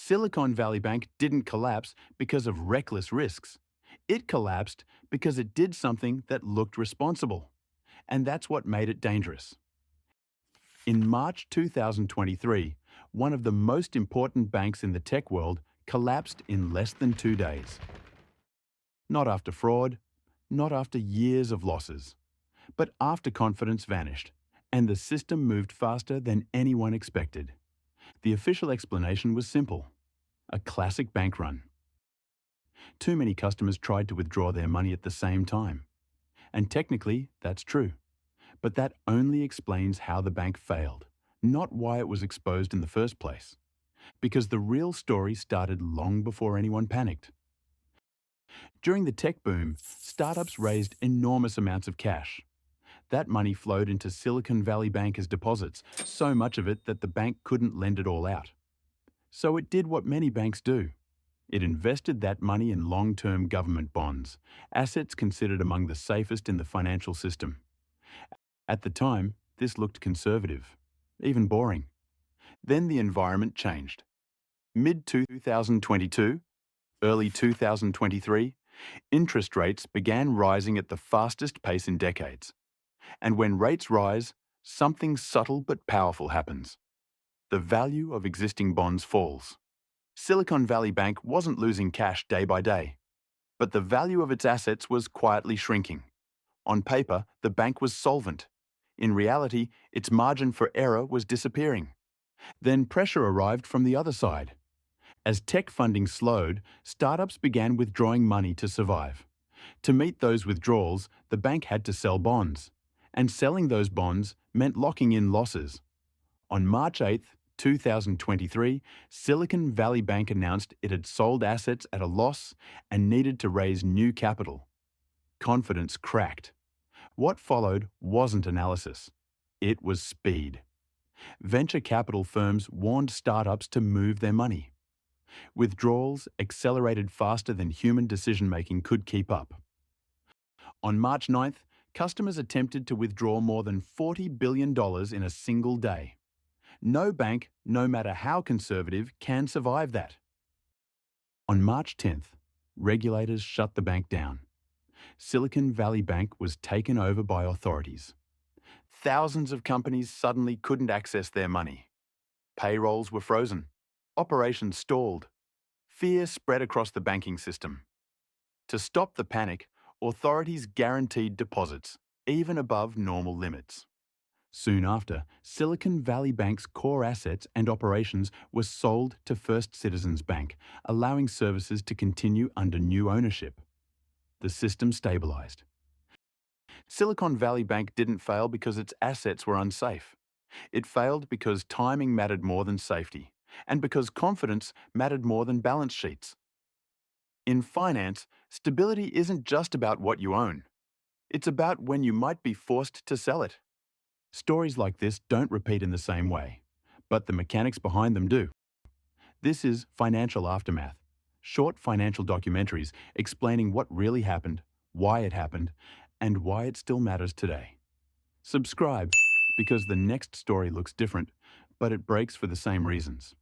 Silicon Valley Bank didn't collapse because of reckless risks. It collapsed because it did something that looked responsible. And that's what made it dangerous. In March 2023, one of the most important banks in the tech world collapsed in less than 2 days. Not after fraud, not after years of losses, but after confidence vanished, and the system moved faster than anyone expected. The official explanation was simple: a classic bank run. Too many customers tried to withdraw their money at the same time. And technically, that's true. But that only explains how the bank failed, not why it was exposed in the first place. Because the real story started long before anyone panicked. During the tech boom, startups raised enormous amounts of cash. That money flowed into Silicon Valley Bank as deposits, so much of it that the bank couldn't lend it all out. So it did what many banks do. It invested that money in long-term government bonds, assets considered among the safest in the financial system. At the time, this looked conservative, even boring. Then the environment changed. Mid-2022, early 2023, interest rates began rising at the fastest pace in decades. And when rates rise, something subtle but powerful happens. The value of existing bonds falls. Silicon Valley Bank wasn't losing cash day by day, but the value of its assets was quietly shrinking. On paper, the bank was solvent. In reality, its margin for error was disappearing. Then pressure arrived from the other side. As tech funding slowed, startups began withdrawing money to survive. To meet those withdrawals, the bank had to sell bonds. And selling those bonds meant locking in losses. On March 8, 2023, Silicon Valley Bank announced it had sold assets at a loss and needed to raise new capital. Confidence cracked. What followed wasn't analysis. It was speed. Venture capital firms warned startups to move their money. Withdrawals accelerated faster than human decision-making could keep up. On March 9th, customers attempted to withdraw more than $40 billion in a single day. No bank, no matter how conservative, can survive that. On March 10th, regulators shut the bank down. Silicon Valley Bank was taken over by authorities. Thousands of companies suddenly couldn't access their money. Payrolls were frozen. Operations stalled. Fear spread across the banking system. To stop the panic, authorities guaranteed deposits, even above normal limits. Soon after, Silicon Valley Bank's core assets and operations were sold to First Citizens Bank, allowing services to continue under new ownership. The system stabilized. Silicon Valley Bank didn't fail because its assets were unsafe. It failed because timing mattered more than safety, and because confidence mattered more than balance sheets. In finance, stability isn't just about what you own. It's about when you might be forced to sell it. Stories like this don't repeat in the same way, but the mechanics behind them do. This is Financial Aftermath, short financial documentaries explaining what really happened, why it happened, and why it still matters today. Subscribe, because the next story looks different, but it breaks for the same reasons.